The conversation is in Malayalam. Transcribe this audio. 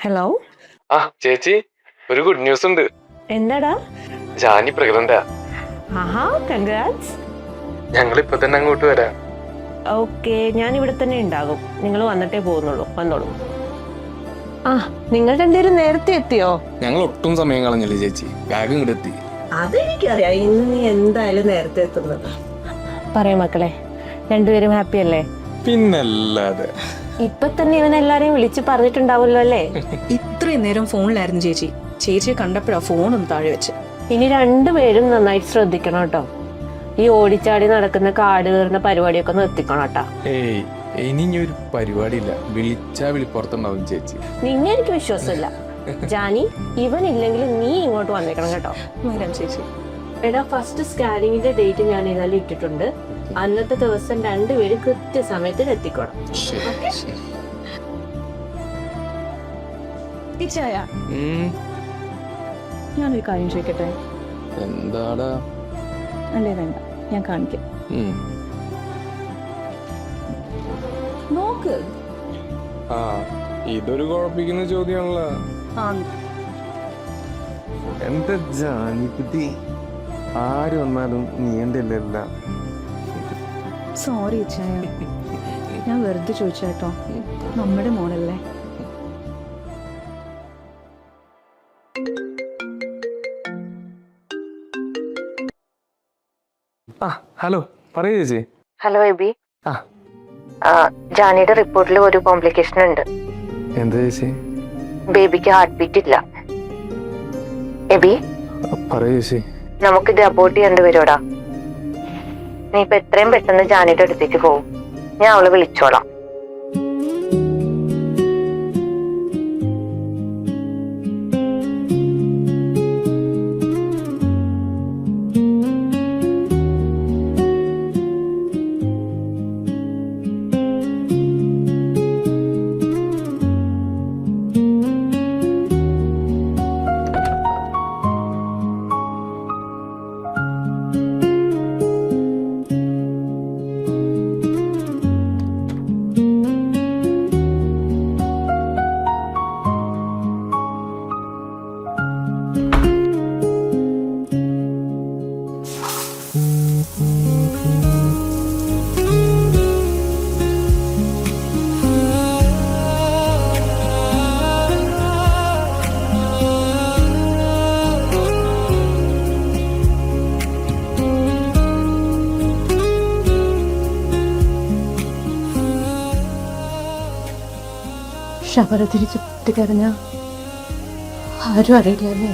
ഹലോ. ചേച്ചി, ഒരു ഗുഡ് ന്യൂസ് ഉണ്ട്. എന്താടാ? ജാനി പ്രഗ്നന്റാ. ആഹാ, കൺഗ്രാറ്റ്സ്. ഞങ്ങൾ ഇപ്പൊ തന്നെ അങ്ങോട്ട് വരാം. ഓക്കെ, ഞാൻ ഇവിടെ തന്നെ ഉണ്ടാകും. നിങ്ങൾ വന്നിട്ടേ പോകുന്നുള്ളൂ. വന്നോളൂ. നിങ്ങൾ രണ്ടുപേരും നേരത്തെ എത്തിയോ? ഞങ്ങൾ ഒട്ടും സമയം കളഞ്ഞില്ല ചേച്ചി, വേഗം ഇങ്ങോട്ട് എത്തി. അതെനിക്കറിയാം, ഇന്ന് നീ എന്തായാലും നേരത്തെ എത്തുന്നത്. പറയാം മക്കളെ, രണ്ടുപേരും ഹാപ്പി അല്ലേ? പിന്നല്ലാതെ. ഇപ്പൊ തന്നെ ഇവൻ എല്ലാരെയും വിളിച്ച് പറഞ്ഞിട്ടുണ്ടാവുമല്ലോ അല്ലേ? ഇത്രയും നേരം ഫോണിലായിരുന്നു ചേച്ചി. ചേച്ചിയെ കണ്ടപ്പോഴാ ഫോണൊന്ന് താഴെ വെച്ച്. ഇനി രണ്ടുപേരും നന്നായിട്ട് ശ്രദ്ധിക്കണം കേട്ടോ. ഈ ഓടിച്ചാടി നടക്കുന്ന കാട് കയറുന്ന പരിപാടിയൊക്കെ നിർത്തിക്കണം കേട്ടോ. ഏയ്, ഇനി ഒരു പരിപാടി ഇല്ല. വിളിച്ചാ വിളിപ്പുറത്തുണ്ടാവും ചേച്ചി. നിന്നെ എനിക്ക് വിശ്വാസമില്ല. ജാനി, ഇവനില്ലെങ്കിൽ നീ ഇങ്ങോട്ട് വന്നേക്കണം കേട്ടോ. വരാം ചേച്ചി. എടാ, ഫസ്റ്റ് സ്കാനിങ്ങിന്റെ ഡേറ്റ് ഞാൻ ഏതായാലും ഇട്ടിട്ടുണ്ട്. അന്നത്തെ ദിവസം രണ്ടുപേരും കൃത്യസമയത്തിന് എത്തിക്കണം. ഇച്ചായ, ഞാനൊരു കാര്യം ചോദിക്കട്ടെ? എന്താടാ? അല്ലേ വേണ്ട, ഞാൻ കാണിക്കാം. നോക്ക്. ഇതൊരു കുഴപ്പിക്കുന്ന ചോദ്യമാണല്ലോ. എന്താ ജാനിക്കുട്ടി, ആര് വന്നാലും നീ എൻ്റെ എല്ലാം. സോറി ഇച്ചായ, ഞാൻ വെറുതെ ചോദിച്ചേട്ടോ. നമ്മുടെ മോളല്ലേ. ഹലോ, പറയൂ ചേച്ചി. ഹലോ എബി. ആ. ജാനിയുടെ റിപ്പോർട്ടിൽ ഒരു കോംപ്ലിക്കേഷൻ ഉണ്ട്. എന്താ ചേച്ചി? ബേബിക്ക് ഹാർട്ട് ബീറ്റ് ഇല്ല. എബി, പറയൂ ചേച്ചി. നമുക്കിത് അബോർട്ട് ചെയ്യേണ്ടി വരുമോടാ? നീ ഇപ്പൊ എത്രയും പെട്ടെന്ന് ജാനിയുടെ അടുത്തേക്ക് പോകും. ഞാൻ അവളെ വിളിച്ചോളാം. ശബര തിരിച്ച് പൊട്ടിക്കരഞ്ഞ ആരും അറിയില്ലല്ലേ?